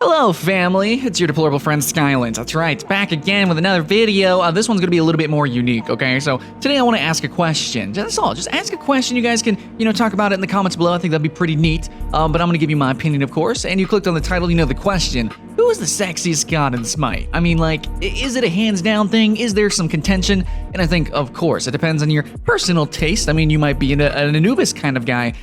Hello, family. It's your deplorable friend Skylent. That's right, back again with another video. This one's gonna be a little bit more unique, okay? So today I want to ask a question. That's all. Just ask a question. You guys can, talk about it in the comments below. I think that'd be pretty neat. But I'm gonna give you my opinion, of course. And you clicked on the title, you know the question. Who is the sexiest god in Smite? I mean, like, is it a hands-down thing? Is there some contention? And I think, of course, it depends on your personal taste. I mean, you might be an Anubis kind of guy.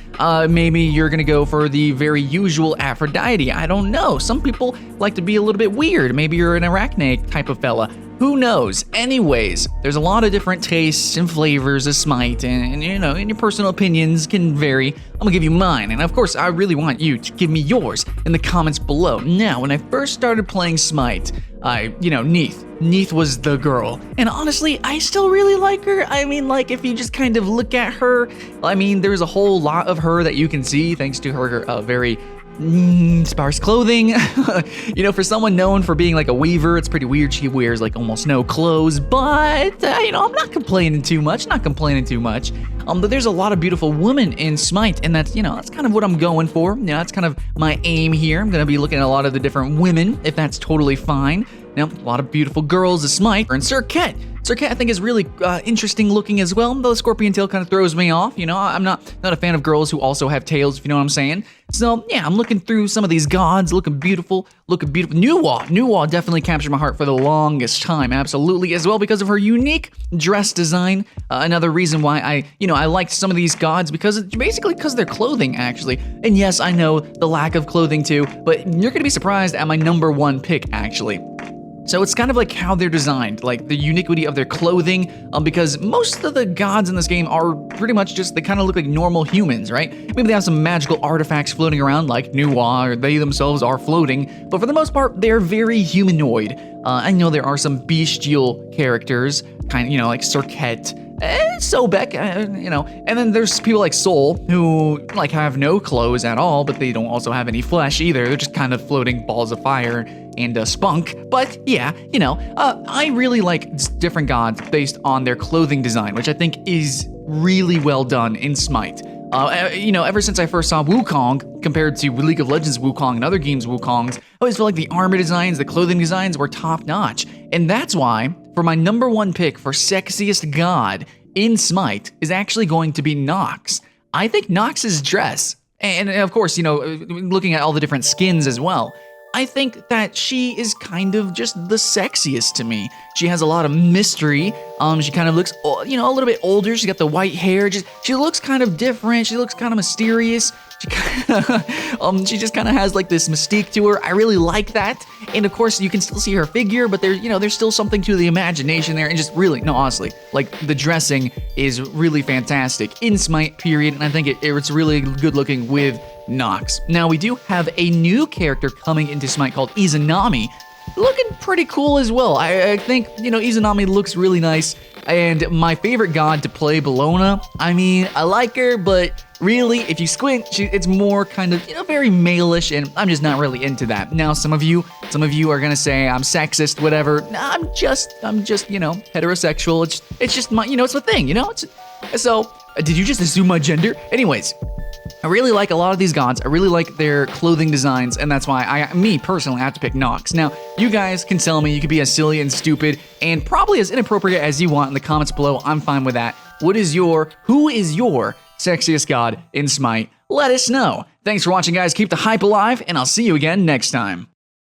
Maybe you're gonna go for the very usual Aphrodite. I don't know. Some people like to be a little bit weird. Maybe you're an Arachne type of fella. Who knows? Anyways, there's a lot of different tastes and flavors of Smite, and your personal opinions can vary. I'm gonna give you mine, and of course, I really want you to give me yours in the comments below. Now, when I first started playing Smite, Neith was the girl, and honestly, I still really like her. I mean, like, if you just kind of look at her, I mean, there's a whole lot of her that you can see thanks to her very sparse clothing. For someone known for being like a weaver, it's pretty weird. She wears like almost no clothes, but I'm not complaining too much. But there's a lot of beautiful women in Smite, and that's kind of what I'm going for. That's kind of my aim here. I'm gonna be looking at a lot of the different women, if that's totally fine. Now, a lot of beautiful girls in Smite, and Serket, I think, is really interesting looking as well, though the scorpion tail kind of throws me off. I'm not a fan of girls who also have tails, if you know what I'm saying. So, yeah, I'm looking through some of these gods, looking beautiful. Nuwa definitely captured my heart for the longest time, absolutely, as well because of her unique dress design. Another reason why I liked some of these gods, because of their clothing, actually. And yes, I know the lack of clothing too, but you're gonna be surprised at my #1 pick, actually. So it's kind of like how they're designed, like the uniquity of their clothing, because most of the gods in this game are pretty much they kind of look like normal humans, right? Maybe they have some magical artifacts floating around like Nuwa, or they themselves are floating, but for the most part, they're very humanoid. I know there are some bestial characters, like Serket, Sobek, and then there's people like Soul who have no clothes at all, but they don't also have any flesh either. They're just kind of floating balls of fire and spunk. But yeah, I really like different gods based on their clothing design, which I think is really well done in Smite. Ever since I first saw Wukong compared to League of Legends Wukong and other games Wukongs, I always felt like the armor designs, the clothing designs were top notch. And that's why, for my #1 pick for sexiest god in Smite is actually going to be Nox. I think Nox's dress, and of course, looking at all the different skins as well, I think that she is kind of just the sexiest to me. She has a lot of mystery. She kind of looks, a little bit older. She's got the white hair. She looks kind of different. She looks kind of mysterious. She just kind of has like this mystique to her. I really like that. And of course, you can still see her figure, but there's still something to the imagination there. And just really, no, honestly, like the dressing is really fantastic in Smite, period. And I think it's really good looking with Nox. Now, we do have a new character coming into Smite called Izanami, looking pretty cool as well. I think, Izanami looks really nice, and my favorite god to play, Bellona, I mean, I like her, but really, if you squint, it's more kind of, very male-ish, and I'm just not really into that. Now, some of you are gonna say I'm sexist, whatever. Nah, I'm just, heterosexual. It's just my, it's the thing, So, did you just assume my gender? Anyways, I really like a lot of these gods. I really like their clothing designs, and that's why me personally, I have to pick Nox. Now, you guys can tell me, you could be as silly and stupid and probably as inappropriate as you want in the comments below. I'm fine with that. Who is your sexiest god in Smite? Let us know. Thanks for watching, guys. Keep the hype alive, and I'll see you again next time.